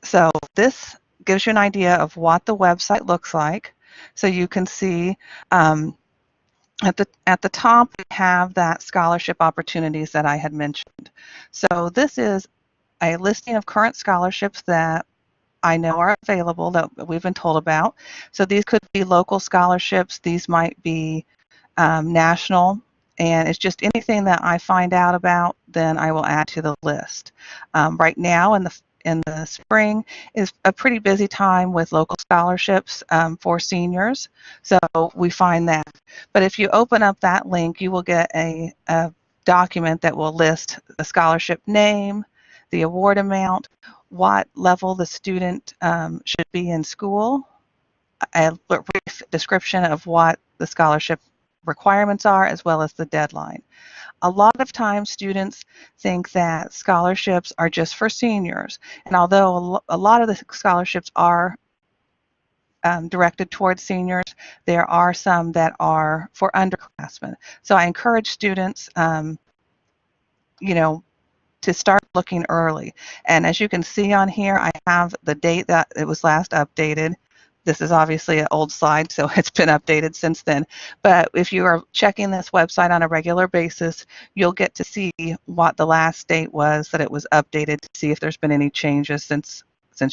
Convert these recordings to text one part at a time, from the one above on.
So this gives you an idea of what the website looks like. So you can see at the top, we have that scholarship opportunities that I had mentioned. So this is a listing of current scholarships that I know are available that we've been told about. So these could be local scholarships. These might be national. And it's just anything that I find out about, then I will add to the list. Right now in the spring is a pretty busy time with local scholarships for seniors. So we find that. But if you open up that link, you will get a document that will list the scholarship name, the award amount, what level the student should be in school, a brief description of what the scholarship requirements are, as well as the deadline. A lot of times students think that scholarships are just for seniors, and although a lot of the scholarships are directed towards seniors, there are some that are for underclassmen. So I encourage students, you know, to start looking early. And as you can see on here, I have the date that it was last updated. This is obviously an old slide, so it's been updated since then. But if you are checking this website on a regular basis, you'll get to see what the last date was that it was updated to see if there's been any changes since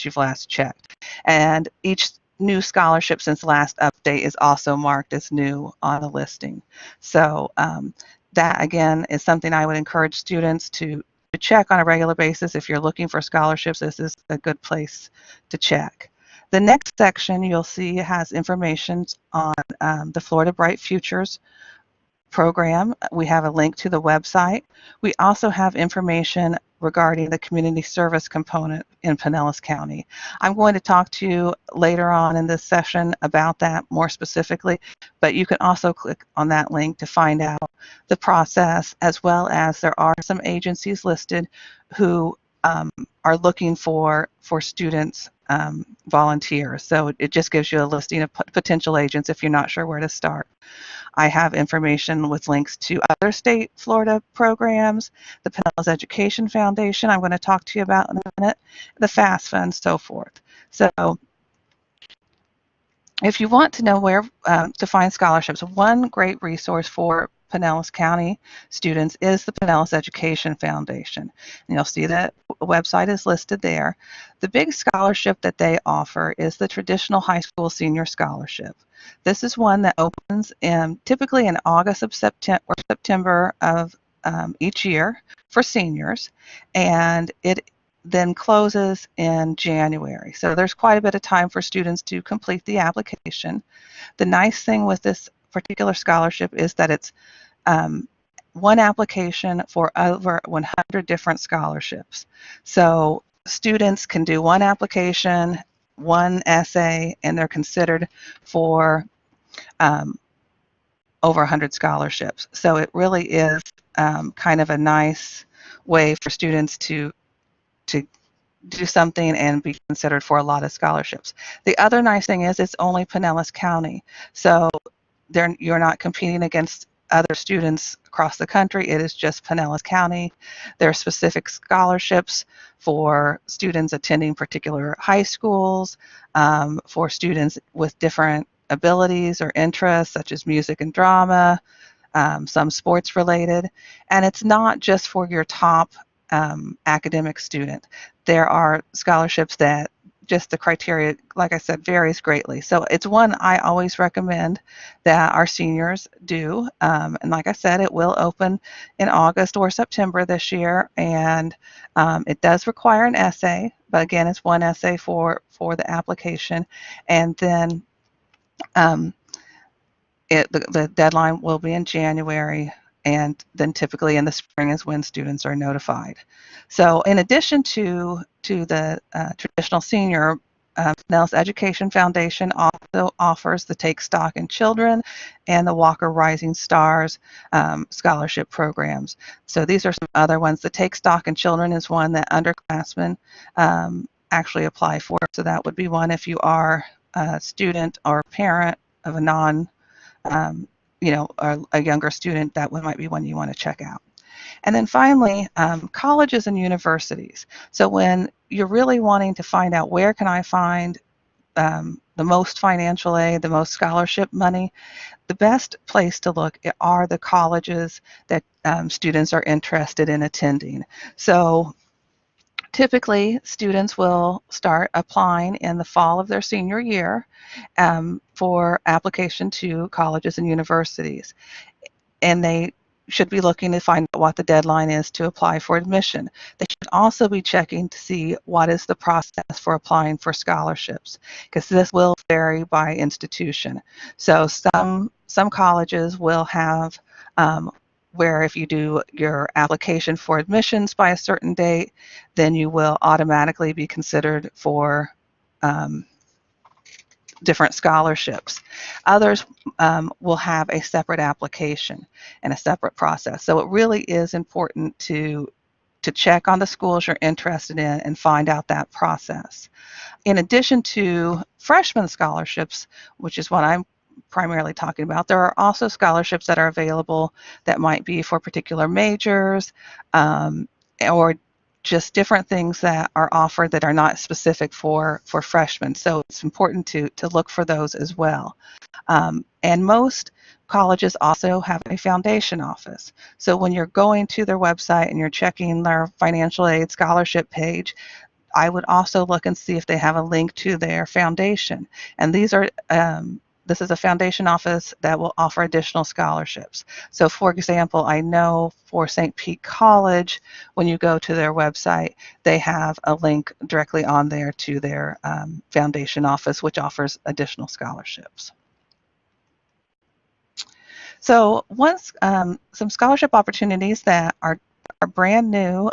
you've last checked. And each new scholarship since last update is also marked as new on the listing. So that, again, is something I would encourage students to check on a regular basis. If you're looking for scholarships, this is a good place to check. The next section you'll see has information on the Florida Bright Futures program. We have a link to the website. We also have information regarding the community service component in Pinellas County. I'm going to talk to you later on in this session about that more specifically, but you can also click on that link to find out the process, as well as there are some agencies listed who are looking for students volunteers. So it just gives you a listing of potential agents if you're not sure where to start. I have information with links to other state Florida programs, the Pinellas Education Foundation I'm going to talk to you about in a minute, the FAFSA, and so forth. So if you want to know where to find scholarships, one great resource for Pinellas County students is the Pinellas Education Foundation. And you'll see that website is listed there. The big scholarship that they offer is the Traditional High School Senior Scholarship. This is one that opens typically in August of September of each year for seniors, and it then closes in January. So there's quite a bit of time for students to complete the application. The nice thing with this particular scholarship is that it's one application for over 100 different scholarships. So students can do one application, one essay, and they're considered for over 100 scholarships. So it really is kind of a nice way for students to do something and be considered for a lot of scholarships. The other nice thing is it's only Pinellas County. So you're not competing against other students across the country. It is just Pinellas County. There are specific scholarships for students attending particular high schools, for students with different abilities or interests, such as music and drama, some sports related. And it's not just for your top academic student. There are scholarships that just the criteria, like I said, varies greatly. So it's one I always recommend that our seniors do. And like I said, it will open in August or September this year. And it does require an essay, but again, it's one essay for the application. And then the deadline will be in January, and then typically in the spring is when students are notified. So in addition to the traditional senior, Pinellas Education Foundation also offers the Take Stock in Children and the Walker Rising Stars scholarship programs. So these are some other ones. The Take Stock in Children is one that underclassmen actually apply for. So that would be one if you are a student or parent of a non or a younger student, that one might be one you want to check out. And then finally, colleges and universities. So when you're really wanting to find out where can I find the most financial aid, the most scholarship money, the best place to look are the colleges that students are interested in attending. So typically, students will start applying in the fall of their senior year for application to colleges and universities, and they should be looking to find out what the deadline is to apply for admission. They should also be checking to see what is the process for applying for scholarships, because this will vary by institution. So some colleges will have where if you do your application for admissions by a certain date, then you will automatically be considered for um, different scholarships. Others will have a separate application and a separate process. So it really is important to check on the schools you're interested in and find out that process. In addition to freshman scholarships, which is what I'm primarily talking about, there are also scholarships that are available that might be for particular majors or just different things that are offered that are not specific for freshmen. So it's important to look for those as well. And most colleges also have a foundation office. So when you're going to their website and you're checking their financial aid scholarship page, I would also look and see if they have a link to their foundation. And this is a foundation office that will offer additional scholarships. So for example, I know for St. Pete College, when you go to their website, they have a link directly on there to their foundation office, which offers additional scholarships. So some scholarship opportunities that are brand new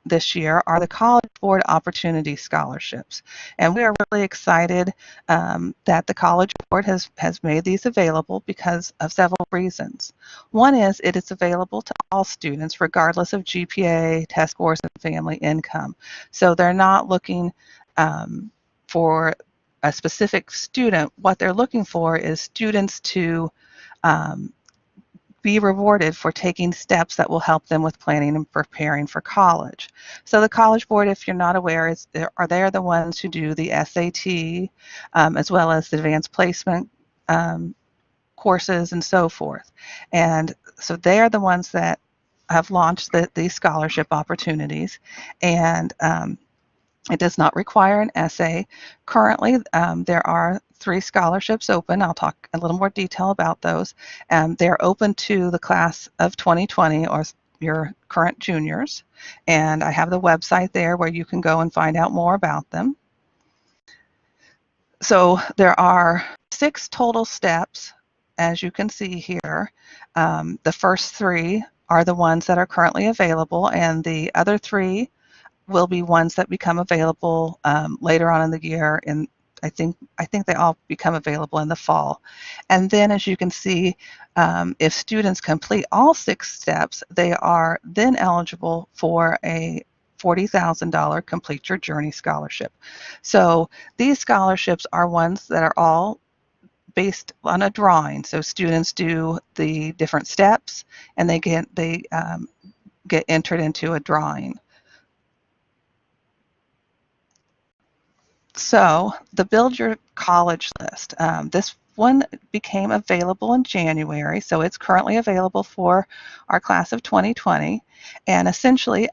this year are the College Board Opportunity Scholarships. And we are really excited that the College Board has made these available because of several reasons. One is it is available to all students regardless of GPA, test scores, and family income. So they're not looking for a specific student. What they're looking for is students to be rewarded for taking steps that will help them with planning and preparing for college. So the College Board, if you're not aware, they're the ones who do the SAT as well as the advanced placement courses and so forth. And so they are the ones that have launched these scholarship opportunities. And it does not require an essay. Currently, there are 3 scholarships open. I'll talk a little more detail about those. They're open to the class of 2020 or your current juniors. And I have the website there where you can go and find out more about them. So there are 6 total steps, as you can see here. The first 3 are the ones that are currently available, and the other 3 will be ones that become available later on in the year. And I think they all become available in the fall. And then, as you can see, if students complete all 6 steps, they are then eligible for a $40,000 Complete Your Journey scholarship. So these scholarships are ones that are all based on a drawing. So students do the different steps, and they get entered into a drawing. So the Build Your College list, this one became available in January, so it's currently available for our class of 2020. And essentially,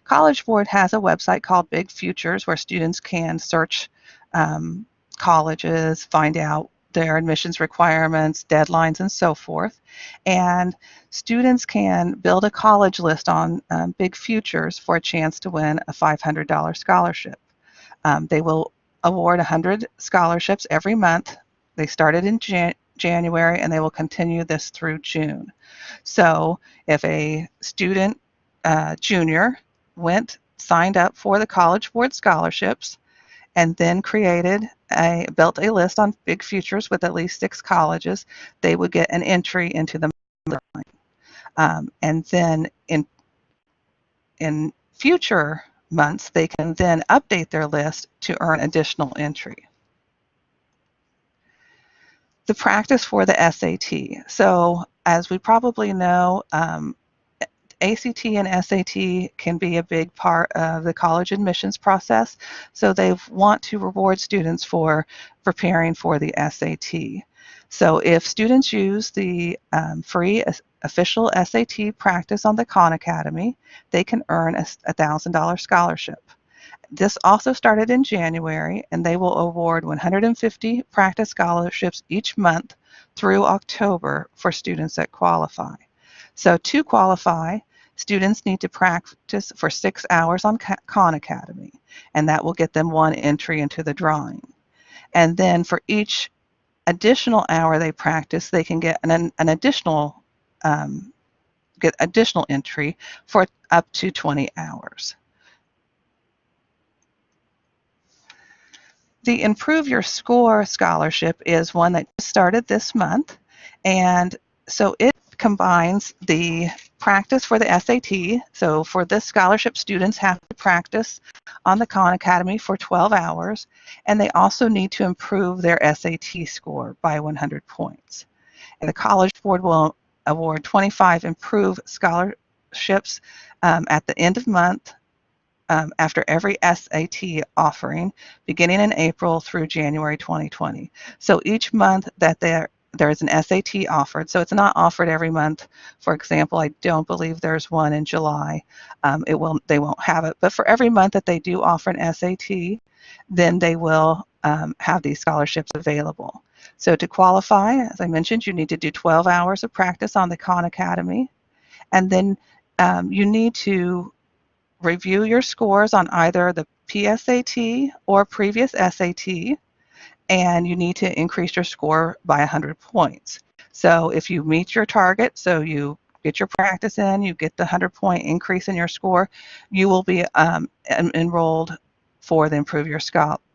College Board has a website called Big Futures where students can search colleges, find out their admissions requirements, deadlines, and so forth. And students can build a college list on Big Futures for a chance to win a $500 scholarship. They will award 100 scholarships every month. They started in January and they will continue this through June. So if a student, junior, signed up for the College Board scholarships and then built a list on Big Futures with at least 6 colleges, they would get an entry into the line. And then in future months, they can then update their list to earn additional entry. The practice for the SAT. So as we probably know, ACT and SAT can be a big part of the college admissions process, so they want to reward students for preparing for the SAT. So if students use the free official SAT practice on the Khan Academy, they can earn a $1,000 scholarship. This also started in January, and they will award 150 practice scholarships each month through October for students that qualify. So to qualify, students need to practice for 6 hours on Khan Academy, and that will get them one entry into the drawing. And then for each additional hour they practice, they can get an additional entry for up to 20 hours. The Improve Your Score scholarship is one that started this month, and so it combines the practice for the SAT. So for this scholarship, students have to practice on the Khan Academy for 12 hours, and they also need to improve their SAT score by 100 points. And the College Board will award 25 Improve scholarships at the end of month after every SAT offering, beginning in April through January 2020. So each month that there is an SAT offered, so it's not offered every month. For example, I don't believe there's one in July. They won't have it, but for every month that they do offer an SAT, then they will have these scholarships available. So to qualify, as I mentioned, you need to do 12 hours of practice on the Khan Academy, and then you need to review your scores on either the PSAT or previous SAT, and you need to increase your score by 100 points. So if you meet your target, so you get your practice in, you get the 100-point increase in your score, you will be enrolled for the Improve Your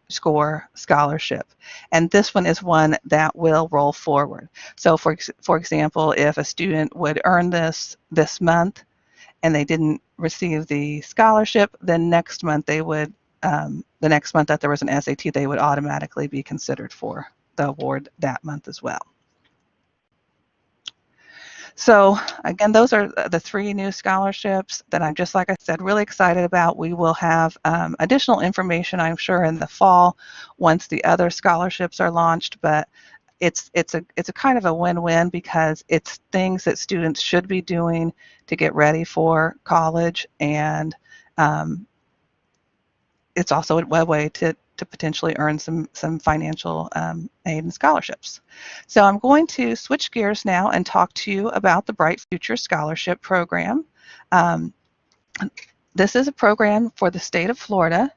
Score scholarship. And this one is one that will roll forward. So for example, if a student would earn this month, and they didn't receive the scholarship, then next month they would, the next month that there was an SAT, they would automatically be considered for the award that month as well. So again, those are the 3 new scholarships that I'm, just like I said, really excited about. We will have additional information, I'm sure, in the fall once the other scholarships are launched, but it's a kind of a win-win because it's things that students should be doing to get ready for college, and it's also a way to potentially earn some financial aid and scholarships. So I'm going to switch gears now and talk to you about the Bright Future Scholarship Program. This is a program for the state of Florida,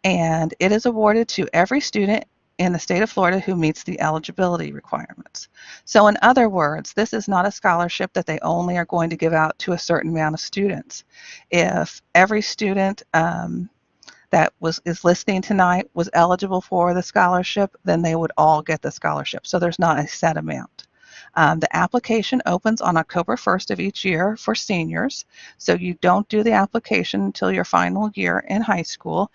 and it is awarded to every student in the state of Florida who meets the eligibility requirements. So in other words, this is not a scholarship that they only are going to give out to a certain amount of students. If every student that is listening tonight was eligible for the scholarship, then they would all get the scholarship. So there's not a set amount. The application opens on October 1st of each year for seniors. So you don't do the application until your final year in high school,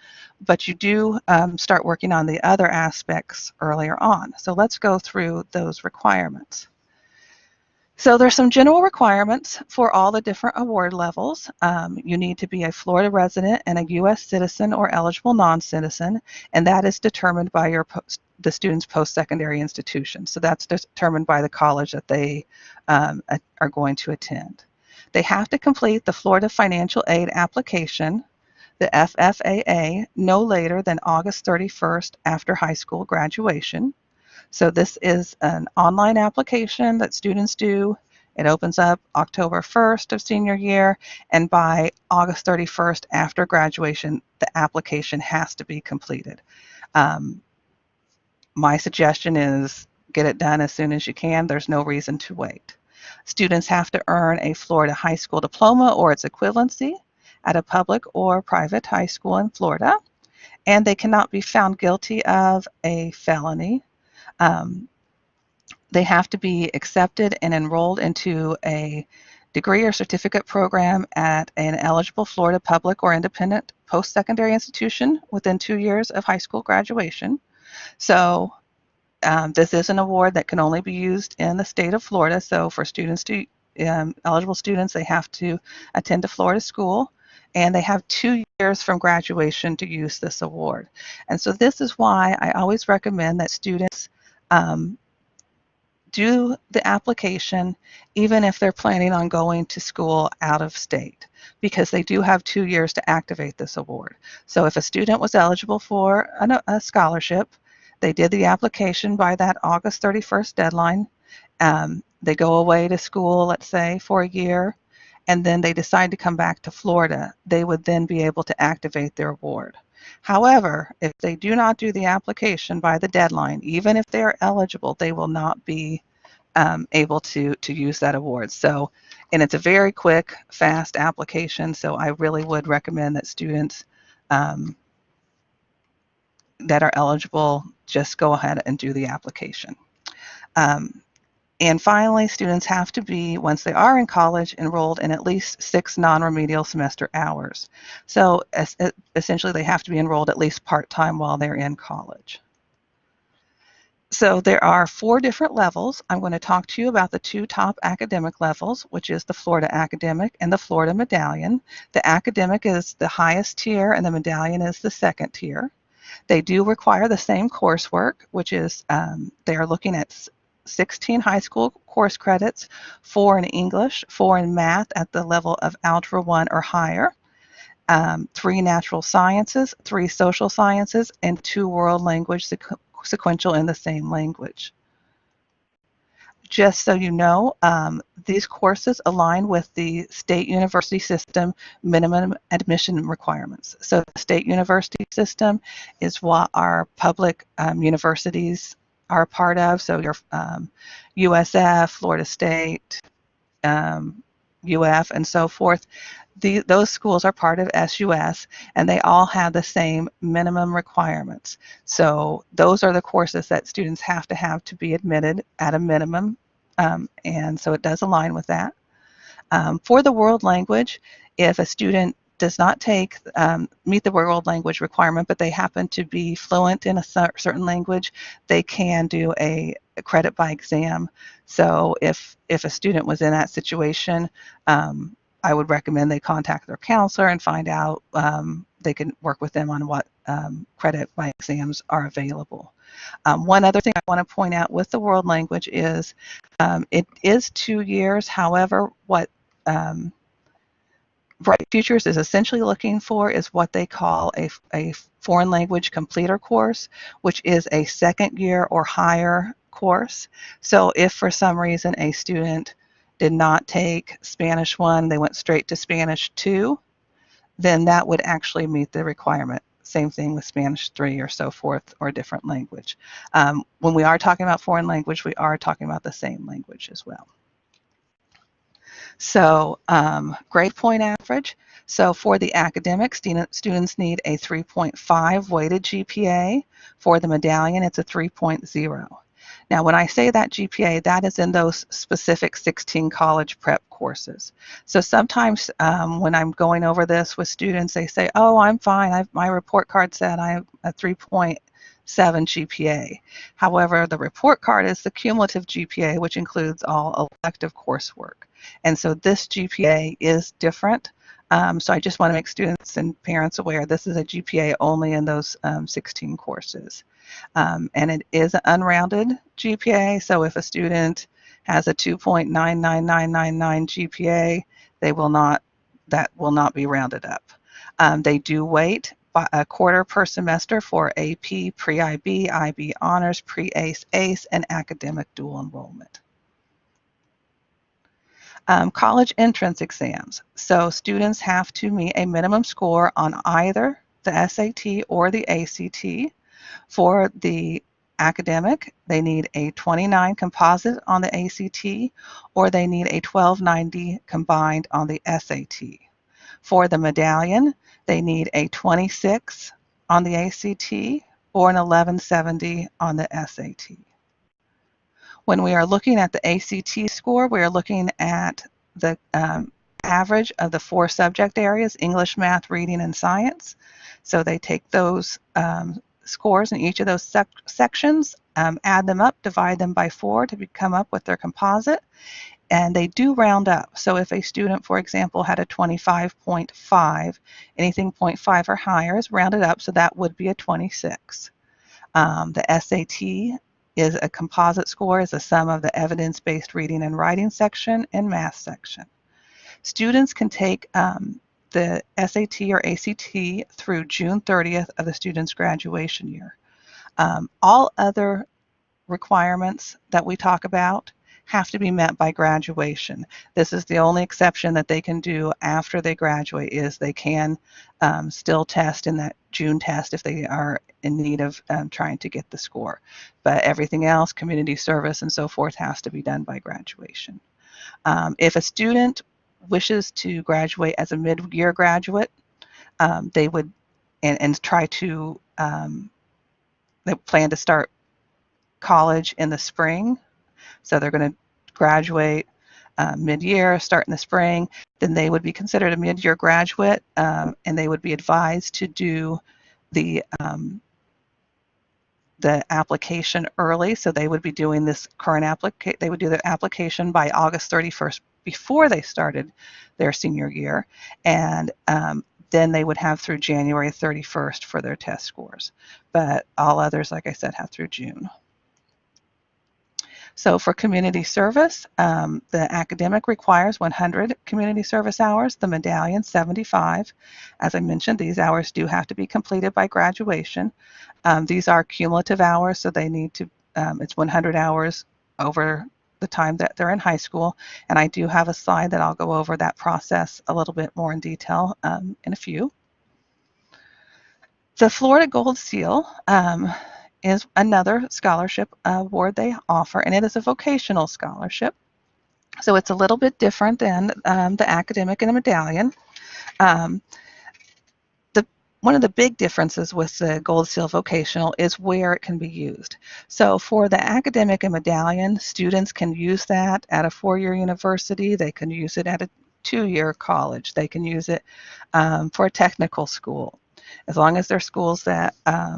but you do start working on the other aspects earlier on. So let's go through those requirements. So there's some general requirements for all the different award levels. You need to be a Florida resident and a U.S. citizen or eligible non-citizen, and that is determined by the student's post-secondary institution. So that's determined by the college that they are going to attend. They have to complete the Florida Financial Aid application, the FFAA, no later than August 31st after high school graduation. So this is an online application that students do. It opens up October 1st of senior year, and by August 31st after graduation, the application has to be completed. My suggestion is get it done as soon as you can. There's no reason to wait. Students have to earn a Florida high school diploma or its equivalency at a public or private high school in Florida, and they cannot be found guilty of a felony. They have to be accepted and enrolled into a degree or certificate program at an eligible Florida public or independent post-secondary institution within 2 years of high school graduation. So this is an award that can only be used in the state of Florida. So for students to eligible students, they have to attend a Florida school, and they have 2 years from graduation to use this award. And so this is why I always recommend that students do the application even if they're planning on going to school out of state, because they do have 2 years to activate this award. So if a student was eligible for a scholarship, they did the application by that August 31st deadline, they go away to school, let's say, for a year, and then they decide to come back to Florida, they would then be able to activate their award. However, if they do not do the application by the deadline, even if they are eligible, they will not be able to use that award. So, and it's a very quick, fast application, so I really would recommend that students that are eligible just go ahead and do the application. And finally, students have to be, once they are in college, enrolled in at least 6 non-remedial semester hours. So essentially, they have to be enrolled at least part-time while they're in college. So there are 4 different levels. I'm going to talk to you about the 2 top academic levels, which is the Florida Academic and the Florida Medallion. The academic is the highest tier, and the medallion is the second tier. They do require the same coursework, which is they are looking at 16 high school course credits, 4 in English, 4 in math at the level of Algebra 1 or higher, 3 natural sciences, 3 social sciences, and 2 world language sequential in the same language. Just so you know, these courses align with the state university system minimum admission requirements. So the state university system is what our public universities are a part of. So your USF, Florida State, UF, and so forth. Those schools are part of SUS, and they all have the same minimum requirements. So those are the courses that students have to be admitted at a minimum, and so it does align with that. For the world language, if a student does not meet the world language requirement, but they happen to be fluent in a certain language, they can do a credit by exam. So if a student was in that situation, I would recommend they contact their counselor and find out they can work with them on what credit by exams are available. One other thing I want to point out with the world language is it is 2 years. However, what Bright Futures is essentially looking for is what they call a foreign language completer course, which is a second year or higher course. So if for some reason a student did not take Spanish 1, they went straight to Spanish 2, then that would actually meet the requirement. Same thing with Spanish 3 or so forth, or a different language. When we are talking about foreign language, we are talking about the same language as well. So grade point average. So for the academic, students need a 3.5 weighted GPA. For the medallion, it's a 3.0. Now, when I say that GPA, that is in those specific 16 college prep courses. So sometimes when I'm going over this with students, they say, oh, I'm fine. My report card said I have a 3.7 GPA. However, the report card is the cumulative GPA, which includes all elective coursework. And so this GPA is different. So I just want to make students and parents aware this is a GPA only in those 16 courses. And it is an unrounded GPA, so if a student has a 2.99999 GPA, that will not be rounded up. They do weight a quarter per semester for AP, pre-IB, IB honors, pre-ACE, ACE, and academic dual enrollment. College entrance exams. So students have to meet a minimum score on either the SAT or the ACT. For the academic, they need a 29 composite on the ACT, or they need a 1290 combined on the SAT. For the medallion, they need a 26 on the ACT or an 1170 on the SAT. When we are looking at the ACT score, we are looking at the average of the 4 subject areas: English, math, reading, and science. So they take those scores in each of those sections, add them up, divide them by 4 to come up with their composite, and they do round up. So if a student, for example, had a 25.5, anything 0.5 or higher is rounded up, so that would be a 26. The SAT is a composite score, is a sum of the evidence-based reading and writing section and math section. Students can take the SAT or ACT through June 30th of the student's graduation year. All other requirements that we talk about have to be met by graduation. This is the only exception that they can do after they graduate, is they can still test in that June test if they are in need of trying to get the score. But everything else, community service and so forth, has to be done by graduation. If a student wishes to graduate as a mid-year graduate, they would and try to they plan to start college in the spring. So they're going to graduate mid-year, start in the spring. Then they would be considered a mid-year graduate, and they would be advised to do the application early. So they would be doing this current application. They would do the application by August 31st before they started their senior year, and then they would have through January 31st for their test scores. But all others, like I said, have through June. So for community service, the academic requires 100 community service hours, the medallion 75. As I mentioned, these hours do have to be completed by graduation. These are cumulative hours, so they need to, it's 100 hours over the time that they're in high school. And I do have a slide that I'll go over that process a little bit more in detail in a few. The Florida Gold Seal is another scholarship award they offer, and it is a vocational scholarship. So it's a little bit different than the academic and the medallion. One of the big differences with the Gold Seal Vocational is where it can be used. So for the academic and medallion, students can use that at a 4-year university. They can use it at a 2-year college. They can use it for a technical school. As long as they're schools that are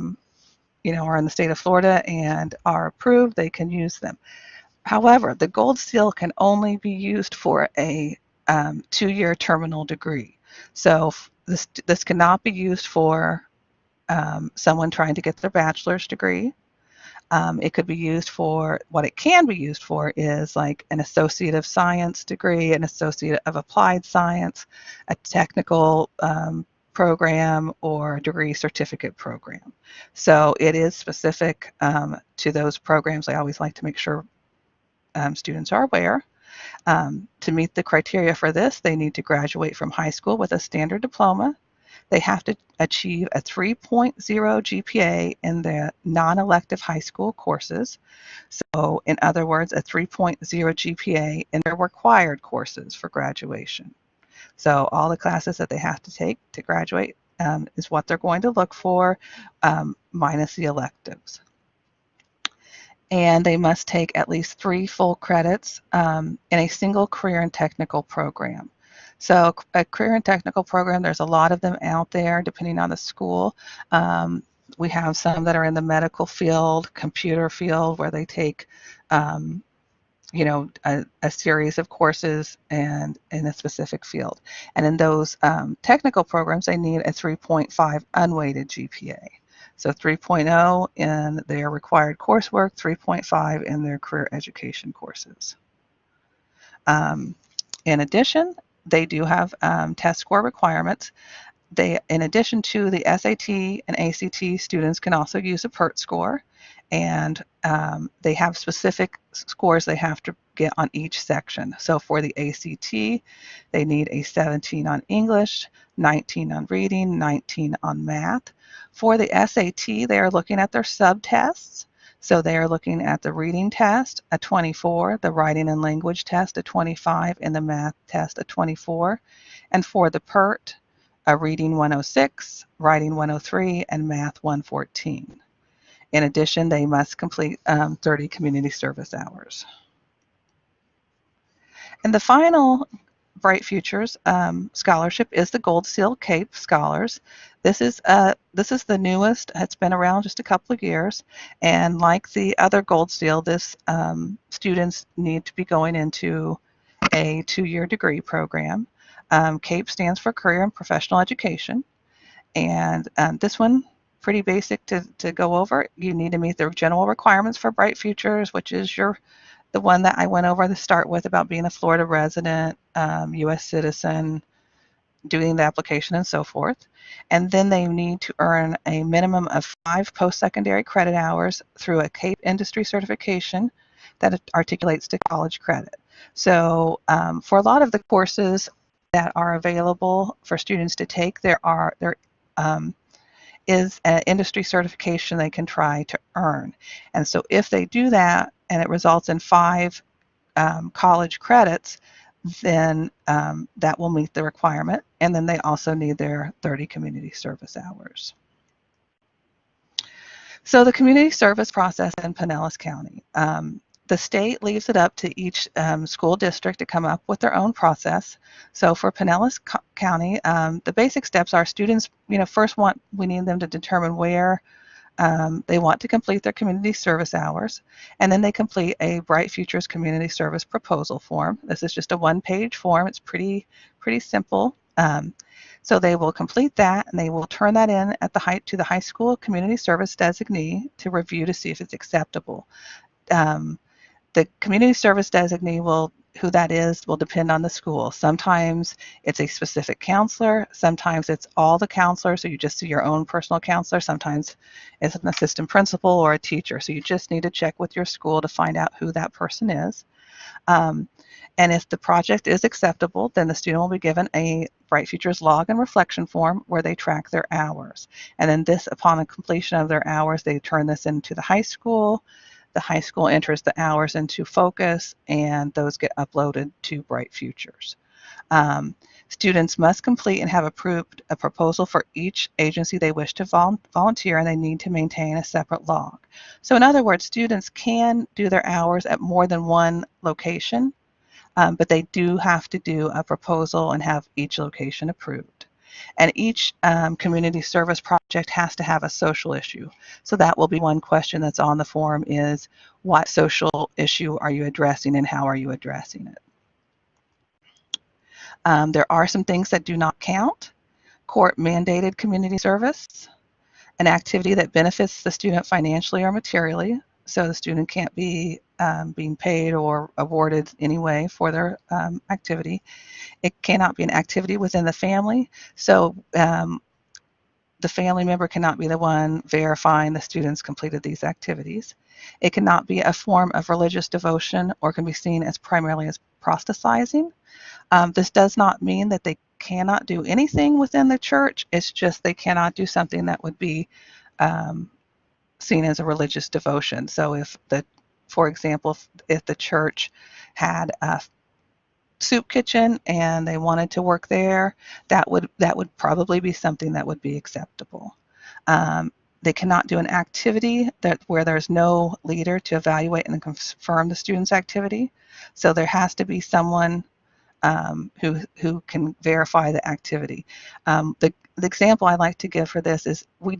in the state of Florida and are approved, they can use them. However, the Gold Seal can only be used for a 2-year terminal degree. So this cannot be used for someone trying to get their bachelor's degree. It could be used for, what it can be used for is like an associate of science degree, an associate of applied science, a technical program, or a degree certificate program. So it is specific to those programs. I always like to make sure students are aware. To meet the criteria for this, they need to graduate from high school with a standard diploma. They have to achieve a 3.0 GPA in the non-elective high school courses. So in other words, a 3.0 GPA in their required courses for graduation. So all the classes that they have to take to graduate is what they're going to look for, minus the electives. And they must take at least 3 full credits in a single career and technical program. So a career and technical program, there's a lot of them out there depending on the school. We have some that are in the medical field, computer field, where they take a series of courses and in a specific field. And in those technical programs, they need a 3.5 unweighted GPA. So 3.0 in their required coursework, 3.5 in their career education courses. In addition, they do have test score requirements. In addition to the SAT and ACT, students can also use a PERT score, and they have specific scores they have to get on each section. So for the ACT, they need a 17 on English, 19 on reading, 19 on math. For the SAT, they are looking at their subtests. So they are looking at the reading test, a 24, the writing and language test, a 25, and the math test, a 24. And for the PERT, a reading 106, writing 103, and math 114. In addition, they must complete 30 community service hours. And the final Bright Futures scholarship is the Gold Seal CAPE Scholars. This is the newest. It's been around just a couple of years, and like the other Gold Seal, this students need to be going into a 2-year degree program. CAPE stands for Career and Professional Education, and this one pretty basic to go over. You need to meet the general requirements for Bright Futures, which is the one that I went over to start with about being a Florida resident, U.S. citizen, doing the application and so forth. And then they need to earn a minimum of 5 post-secondary credit hours through a CAPE industry certification that articulates to college credit. So for a lot of the courses that are available for students to take, there is an industry certification they can try to earn. And so if they do that and it results in 5 college credits, then that will meet the requirement. And then they also need their 30 community service hours. So the community service process in Pinellas County. The state leaves it up to each school district to come up with their own process. So for Pinellas County, the basic steps are students, first we need them to determine where they want to complete their community service hours, and then they complete a Bright Futures Community Service Proposal form. This is just a 1-page form. It's pretty simple. So they will complete that, and they will turn that in to the high school community service designee to review to see if it's acceptable. The community service designee who that is will depend on the school. Sometimes it's a specific counselor. Sometimes it's all the counselors, so you just see your own personal counselor. Sometimes it's an assistant principal or a teacher. So you just need to check with your school to find out who that person is. And if the project is acceptable, then the student will be given a Bright Futures log and reflection form where they track their hours. And then upon the completion of their hours, they turn this into the high school. The high school enters the hours into Focus, and those get uploaded to Bright Futures. Students must complete and have approved a proposal for each agency they wish to volunteer, and they need to maintain a separate log. So in other words, students can do their hours at more than one location, but they do have to do a proposal and have each location approved. And each community service project has to have a social issue. So that will be one question that's on the form is, what social issue are you addressing and how are you addressing it? There are some things that do not count. Court-mandated community service, an activity that benefits the student financially or materially. So the student can't be being paid or awarded anyway for their activity. It cannot be an activity within the family. So the family member cannot be the one verifying the students completed these activities. It cannot be a form of religious devotion or can be seen as primarily as proselytizing. This does not mean that they cannot do anything within the church. It's just they cannot do something that would be seen as a religious devotion. So for example, if the church had a soup kitchen and they wanted to work there, that would probably be something that would be acceptable. They cannot do an activity where there's no leader to evaluate and confirm the student's activity. So there has to be someone who can verify the activity. The example I like to give for this is we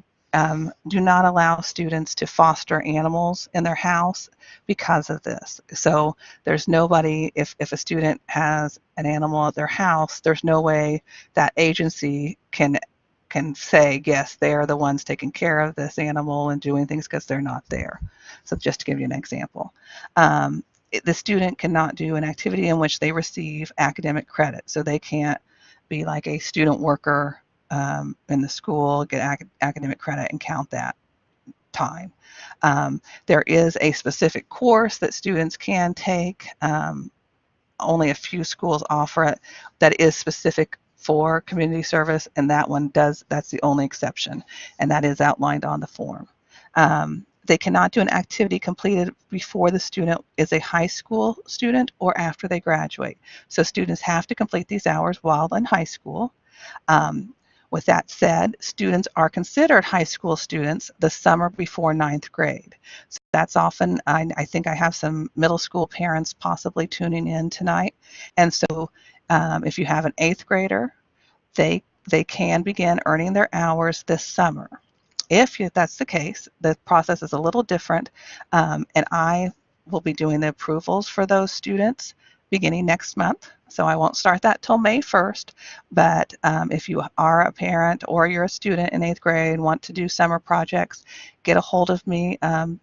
do not allow students to foster animals in their house because of this. So there's nobody, if a student has an animal at their house, there's no way that agency can say, yes, they're the ones taking care of this animal and doing things because they're not there. So just to give you an example. The student cannot do an activity in which they receive academic credit. So they can't be like a student worker in the school, get academic credit and count that time. There is a specific course that students can take. Only a few schools offer it that is specific for community service, and that's the only exception, and that is outlined on the form. They cannot do an activity completed before the student is a high school student or after they graduate. So students have to complete these hours while in high school. With that said, students are considered high school students the summer before 9th grade. So that's often, I think I have some middle school parents possibly tuning in tonight. And so If you have an 8th grader, they can begin earning their hours this summer. If that's the case, the process is a little different, and I will be doing the approvals for those students beginning next month. So I won't start that till May 1st, but if you are a parent or you're a student in 8th grade and want to do summer projects, get a hold of me on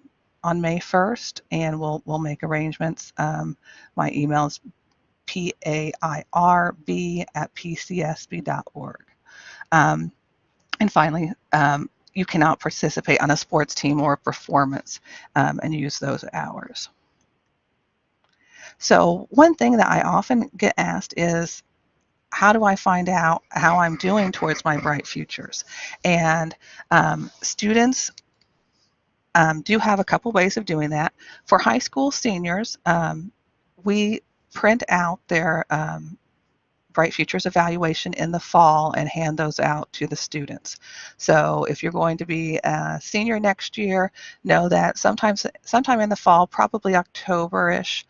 May 1st, and we'll make arrangements. My email is pairb@pcsb.org. And finally, you cannot participate on a sports team or performance and use those hours. So one thing that I often get asked is, how do I find out how I'm doing towards my bright futures? And students do have a couple ways of doing that. For high school seniors, we print out their Bright Futures evaluation in the fall and hand those out to the students. So if you're going to be a senior next year, know that sometime in the fall, probably October-ish,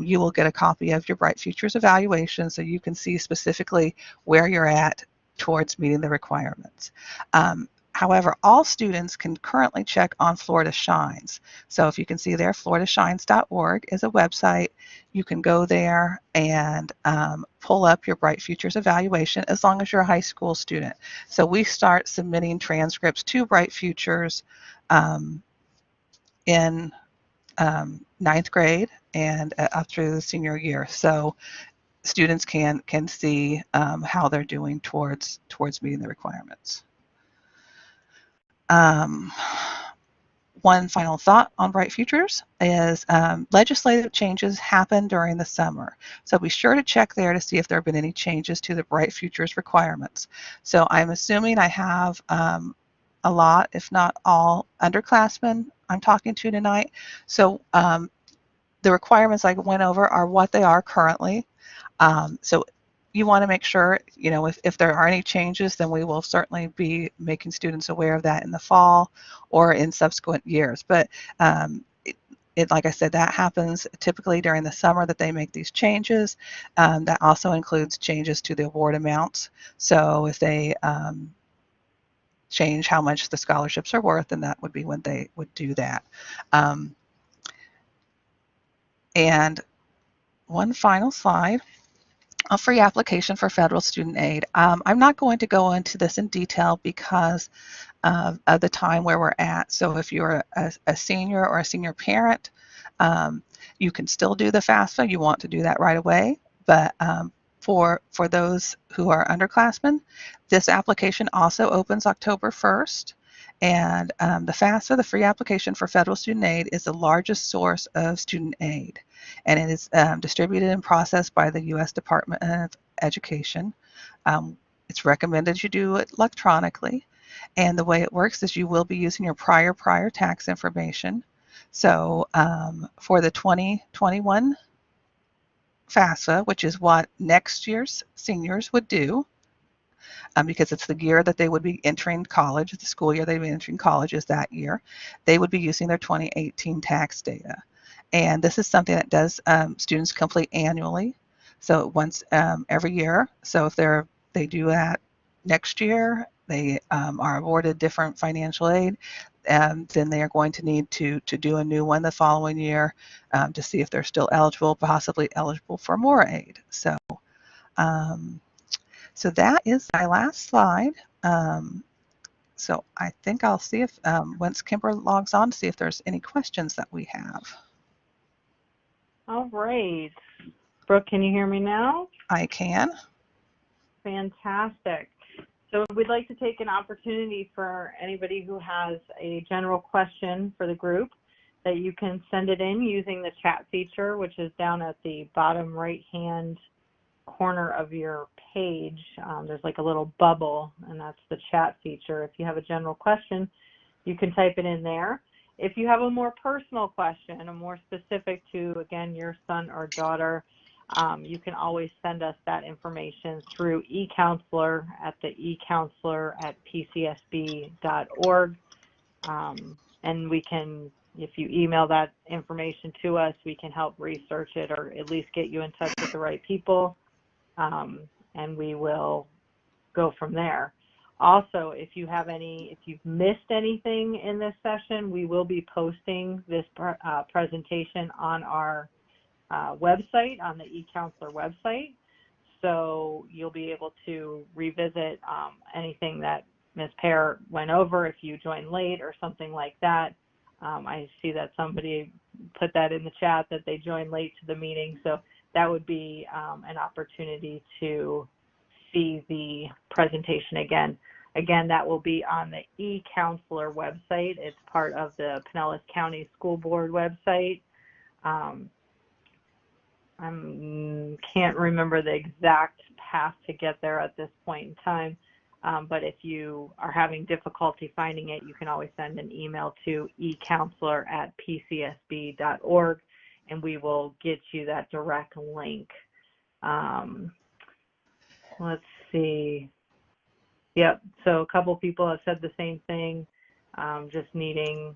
you will get a copy of your Bright Futures evaluation so you can see specifically where you're at towards meeting the requirements. However, all students can currently check on Florida Shines. So if you can see there, floridashines.org is a website. You can go there and pull up your Bright Futures evaluation as long as you're a high school student. So we start submitting transcripts to Bright Futures in 9th grade and up through the senior year. So students can see how they're doing towards meeting the requirements. One final thought on Bright Futures is legislative changes happen during the summer. So be sure to check there to see if there have been any changes to the Bright Futures requirements. So I'm assuming I have a lot, if not all, underclassmen I'm talking to tonight. So the requirements I went over are what they are currently. So you want to make sure, if there are any changes, then we will certainly be making students aware of that in the fall or in subsequent years. But like I said, that happens typically during the summer that they make these changes. That also includes changes to the award amounts. So if they change how much the scholarships are worth, then that would be when they would do that. And one final slide. A free application for federal student aid. I'm not going to go into this in detail because of the time where we're at. So if you're a senior or a senior parent, you can still do the FAFSA. You want to do that right away. But for those who are underclassmen, this application also opens October 1st. And the FAFSA, the free application for federal student aid, is the largest source of student aid. And it is distributed and processed by the U.S. Department of Education. It's recommended you do it electronically. And the way it works is you will be using your prior tax information. So for the 2021 FAFSA, which is what next year's seniors would do, because it's the year that they would be entering college, the school year they'd be entering college is that year, they would be using their 2018 tax data. And this is something that does students complete annually, so once every year. So if they do that next year, they are awarded different financial aid, and then they are going to need to do a new one the following year to see if they're still eligible, possibly eligible for more aid. So so that is my last slide. So I think I'll see if, once Kimber logs on, to see if there's any questions that we have. All right. Brooke, can you hear me now? I can. Fantastic. So we'd like to take an opportunity for anybody who has a general question for the group that you can send it in using the chat feature, which is down at the bottom right-hand corner of your page. There's like a little bubble, and that's the chat feature. If you have a general question, you can type it in there. If you have a more personal question, a more specific to, again, your son or daughter, you can always send us that information through eCounselor at the eCounselor@pcsb.org. And we can, if you email that information to us, we can help research it or at least get you in touch with the right people. and we will go from there. Also, if you've missed anything in this session, we will be posting this presentation on our website, on the eCounselor website. So you'll be able to revisit anything that Ms. Pear went over if you joined late or something like that. I see that somebody put that in the chat that they joined late to the meeting, so that would be an opportunity to see the presentation again. Again, that will be on the eCounselor website. It's part of the Pinellas County School Board website. I can't remember the exact path to get there at this point in time, but if you are having difficulty finding it, you can always send an email to eCounselor@pcsb.org, and we will get you that direct link. Let's see. Yep, so a couple people have said the same thing, just wanting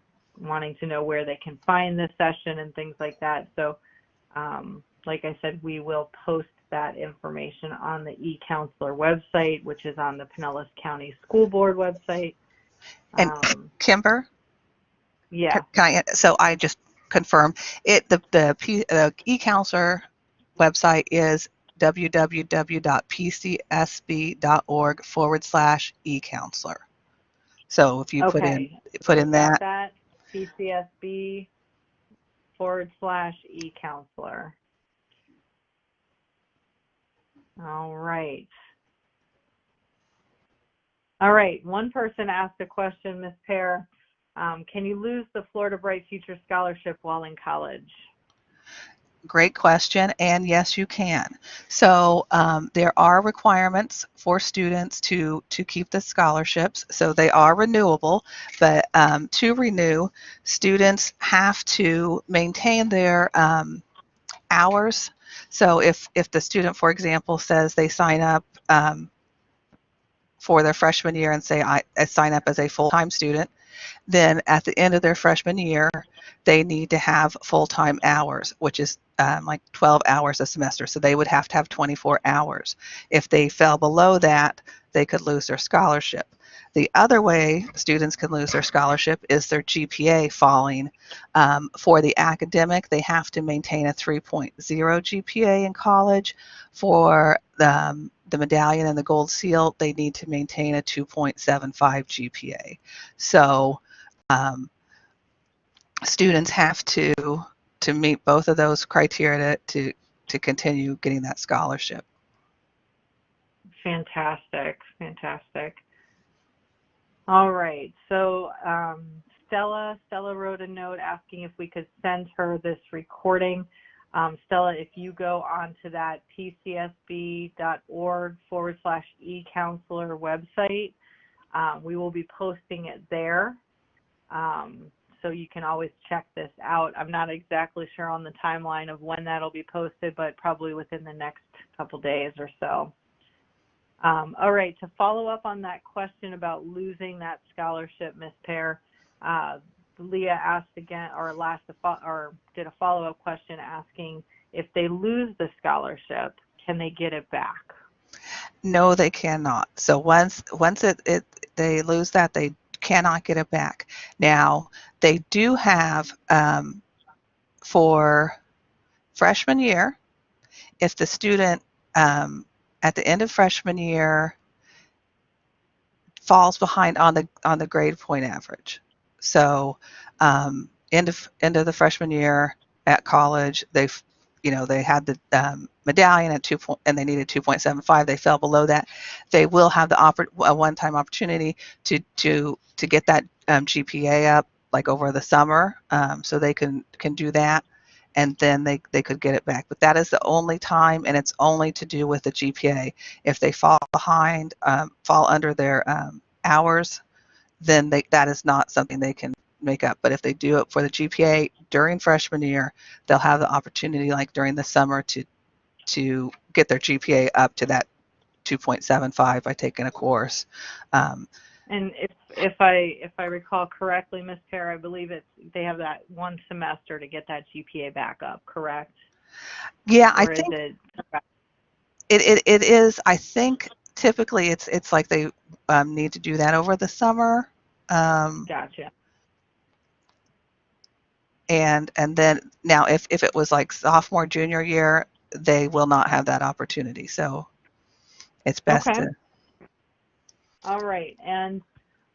to know where they can find this session and things like that. So like I said, we will post that information on the eCounselor website, which is on the Pinellas County School Board website. And Kimber? Yeah. So I just confirm it. The eCounselor website is www.pcsb.org/eCounselor. So if you put in that PCSB/eCounselor. All right. All right. One person asked a question, Ms. Pear. Can you lose the Florida Bright Future Scholarship while in college? Great question, and yes, you can. So there are requirements for students to keep the scholarships, so they are renewable, but to renew, students have to maintain their hours. So if the student, for example, says they sign up for their freshman year and say, I sign up as a full-time student, then at the end of their freshman year, they need to have full-time hours, which is like 12 hours a semester. So they would have to have 24 hours. If they fell below that, they could lose their scholarship. The other way students can lose their scholarship is their GPA falling. For the academic, they have to maintain a 3.0 GPA in college. For the medallion and the gold seal, they need to maintain a 2.75 GPA. So students have to meet both of those criteria to continue getting that scholarship. Fantastic, fantastic. All right, so Stella wrote a note asking if we could send her this recording. Stella, if you go onto that pcsb.org/eCounselor website, we will be posting it there. So you can always check this out. I'm not exactly sure on the timeline of when that'll be posted, but probably within the next couple days or so. All right, to follow up on that question about losing that scholarship, Ms. Pear, Leah asked again, or did a follow-up question asking if they lose the scholarship, can they get it back? No, they cannot. So once they lose that, they cannot get it back. Now, they do have for freshman year, if the student at the end of freshman year falls behind on the grade point average. So end of the freshman year at college, they had the medallion at 2 point, and they needed 2.75. They fell below that. They will have a one-time opportunity to get that GPA up, like over the summer, so they can do that, and then they could get it back. But that is the only time, and it's only to do with the GPA. If they fall behind, fall under their hours, then that is not something they can make up. But if they do it for the GPA during freshman year, they'll have the opportunity, like during the summer, to get their GPA up to that 2.75 by taking a course. And if I recall correctly, Ms. Pear, I believe they have that one semester to get that GPA back up, correct? Yeah, or I think It is, I think typically it's like they need to do that over the summer. Gotcha. And then now if it was like sophomore, junior year, they will not have that opportunity. So it's best Okay. to. All right. And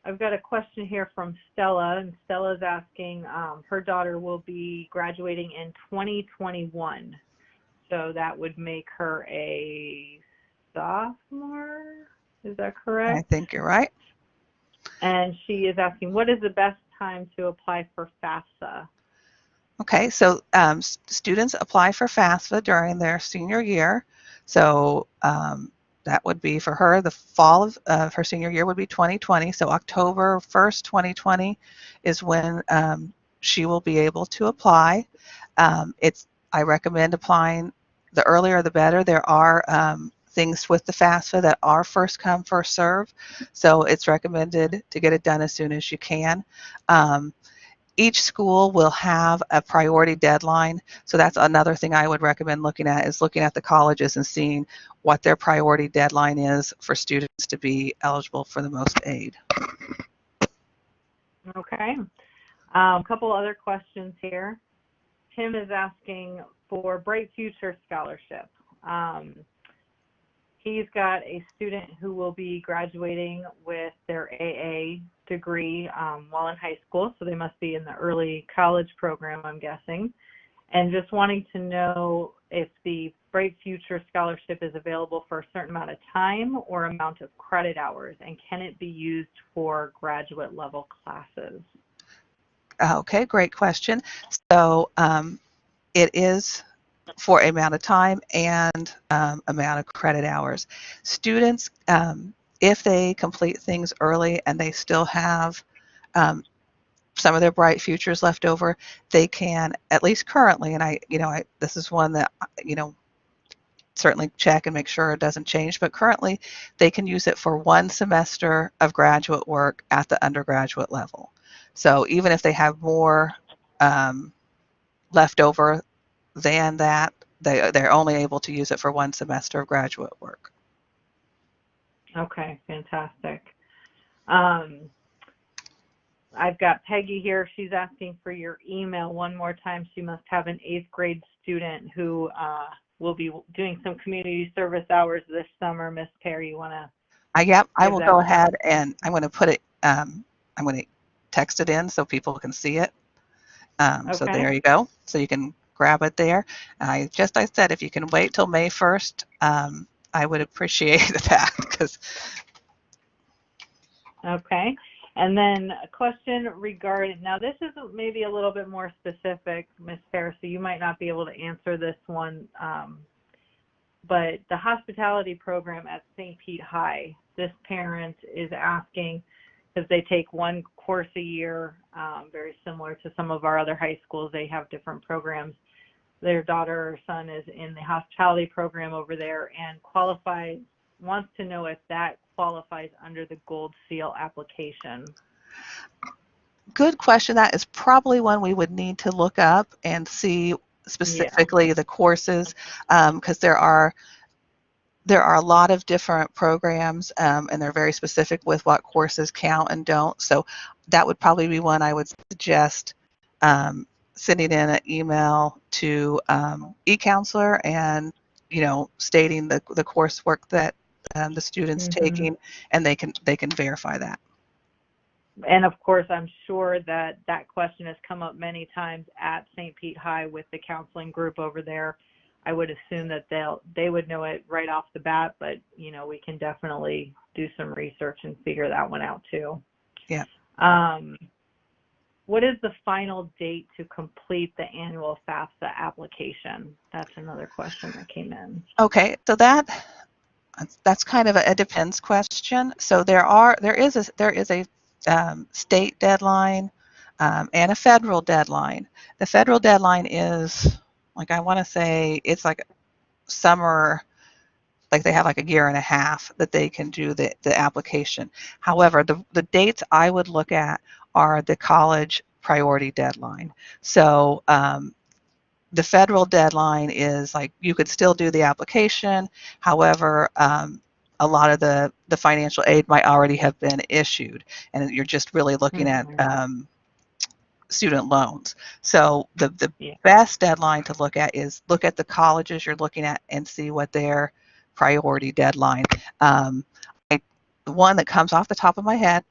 I've got a question here from Stella, and Stella's asking, her daughter will be graduating in 2021. So that would make her a sophomore. Is that I correct? think you're right. And she is asking, what is the best time to apply for FAFSA? Okay, so students apply for FAFSA during their senior year. So that would be for her, the fall of her senior year would be 2020. So October 1st, 2020 is when she will be able to apply. I recommend applying the earlier the better. There are things with the FAFSA that are first come, first serve. So it's recommended to get it done as soon as you can. Each school will have a priority deadline. So that's another thing I would recommend looking at, is looking at the colleges and seeing what their priority deadline is for students to be eligible for the most aid. Okay. A couple other questions here. Tim is asking for Bright Future Scholarship. He's got a student who will be graduating with their AA degree while in high school, so they must be in the early college program, I'm guessing, and just wanting to know if the Bright Future Scholarship is available for a certain amount of time or amount of credit hours, and can it be used for graduate level classes? Okay, great question. So it is for amount of time and amount of credit hours. Students, if they complete things early and they still have some of their bright futures left over, they can, at least currently, and this is one that, certainly check and make sure it doesn't change, but currently they can use it for one semester of graduate work at the undergraduate level. So even if they have more left over than that, they're only able to use it for one semester of graduate work. Okay, fantastic. I've got Peggy here. She's asking for your email one more time. She must have an 8th grade student who will be doing some community service hours this summer. Miss Perry, you want to Yep, I give will that go to her? ahead and I'm going to put it, I'm going to text it in so people can see it. So Okay. there you go. So you can grab it there. I said, if you can wait till May 1st, I would appreciate that, because. Okay. And then a question regarding, now this is maybe a little bit more specific, Miss Perry, so you might not be able to answer this one, but the hospitality program at St. Pete High, this parent is asking, because they take one course a year, very similar to some of our other high schools. They have different programs. Their daughter or son is in the hospitality program over there and wants to know if that qualifies under the Gold Seal application. Good question. That is probably one we would need to look up and see specifically the courses, because there are a lot of different programs, and they're very specific with what courses count and don't. So that would probably be one I would suggest sending in an email to eCounselor and stating the coursework that the student's taking, and they can verify that. And of course, I'm sure that question has come up many times at St. Pete High with the counseling group over there. I would assume that they would know it right off the bat, but we can definitely do some research and figure that one out too. Yeah. What is the final date to complete the annual FAFSA application? That's another question that came in. Okay, so that's kind of a depends question. So there is a state deadline and a federal deadline. The federal deadline is, like, I want to say it's like summer, like they have like a year and a half that they can do the application. However, the dates I would look at are the college priority deadline. So the federal deadline is like you could still do the application. However, a lot of the financial aid might already have been issued, and you're just really looking at student loans. So the Yeah. best deadline to look at is look at the colleges you're looking at and see what their priority deadline. The one that comes off the top of my head,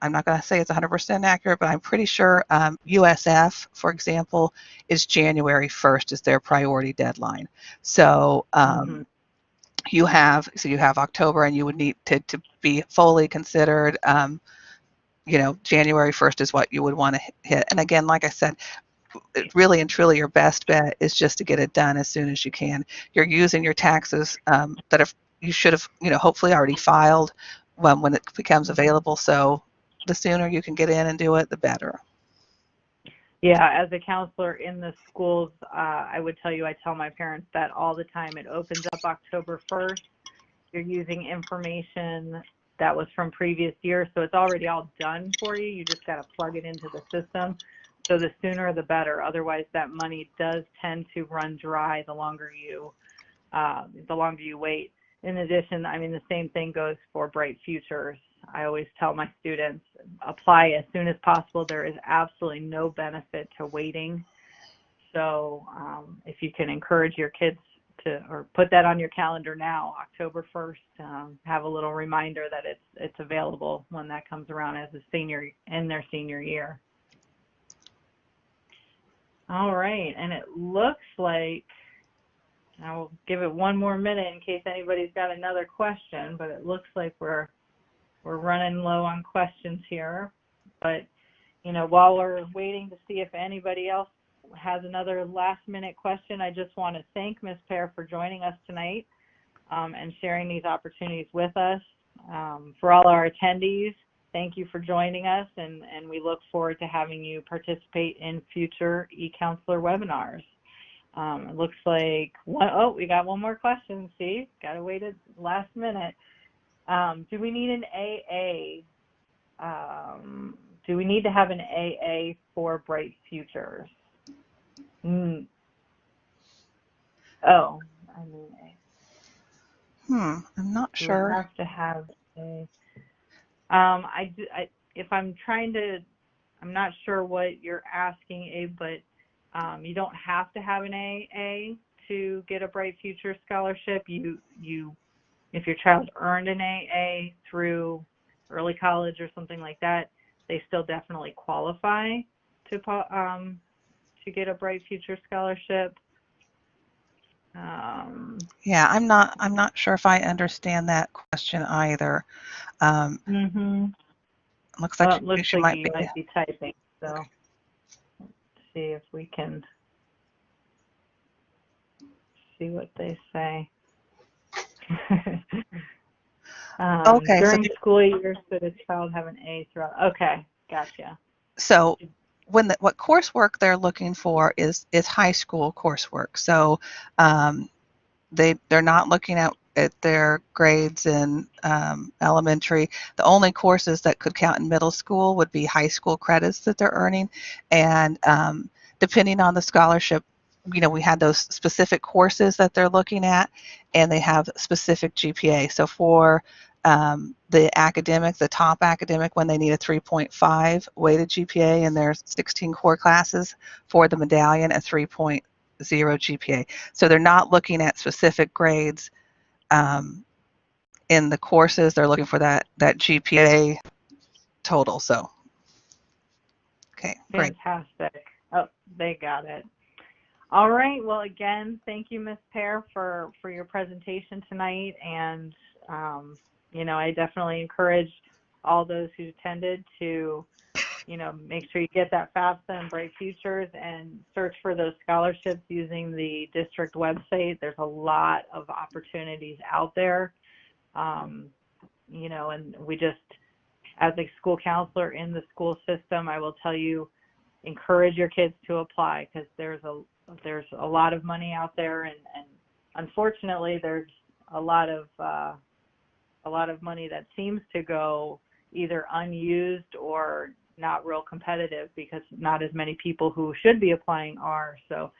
I'm not going to say it's 100% accurate, but I'm pretty sure USF, for example, is January 1st is their priority deadline. So you have October, and you would need to be fully considered. January 1st is what you would want to hit. And again, like I said, really and truly your best bet is just to get it done as soon as you can. You're using your taxes that you should have, hopefully already filed when it becomes available. So the sooner you can get in and do it, the better. Yeah, as a counselor in the schools, I would tell you, I tell my parents that all the time. It opens up October 1st. You're using information that was from previous years, so it's already all done for you. You just got to plug it into the system. So the sooner the better. Otherwise, that money does tend to run dry the longer you wait. In addition, I mean, the same thing goes for Bright Futures. I always tell my students, apply as soon as possible. There is absolutely no benefit to waiting. So if you can encourage your kids or put that on your calendar now, October 1st, have a little reminder that it's available when that comes around as a senior in their senior year. All right, and it looks like I will give it one more minute in case anybody's got another question, but it looks like we're running low on questions here. But while we're waiting to see if anybody else has another last-minute question, I just want to thank Ms. Pear for joining us tonight and sharing these opportunities with us. For all our attendees, thank you for joining us, and we look forward to having you participate in future eCounselor webinars. It looks like we got one more question. See, got to wait at last minute. Do we need an AA? Do we need to have an AA for Bright Futures? I'm not sure. We have to have a. I'm not sure what you're asking, Abe, but you don't have to have an AA to get a Bright Future scholarship. If your child earned an AA through early college or something like that, they still definitely qualify to get a Bright Future scholarship. Yeah, I'm not sure if I understand that question either. Looks like you might be typing, so okay. Let's see if we can see what they say. Okay. During school years, should a child have an A throughout? Okay, gotcha. So what coursework they're looking for is high school coursework. So they're not looking at their grades in elementary. The only courses that could count in middle school would be high school credits that they're earning, and depending on the scholarship, we had those specific courses that they're looking at, and they have specific GPA. So for the top academic, when they need a 3.5 weighted GPA, and there's 16 core classes, for the medallion, a 3.0 GPA. So they're not looking at specific grades in the courses. They're looking for that GPA total. So, okay, great. Fantastic. Oh, they got it. All right. Well, again, thank you, Ms. Pear, for your presentation tonight. And, I definitely encourage all those who attended to, make sure you get that FAFSA and Bright Futures and search for those scholarships using the district website. There's a lot of opportunities out there. And we just, as a school counselor in the school system, I will tell you, encourage your kids to apply, because there's a lot of money out there, and unfortunately there's a lot of money that seems to go either unused or not real competitive, because not as many people who should be applying are. So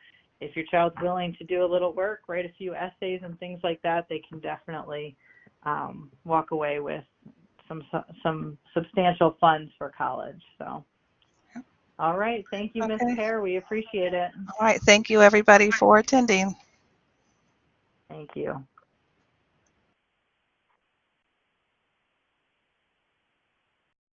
if your child's willing to do a little work, write a few essays and things like that, they can definitely walk away with some substantial funds for college. So, all right. Thank you, Ms. Okay. Pear. We appreciate it. All right. Thank you, everybody, for attending. Thank you.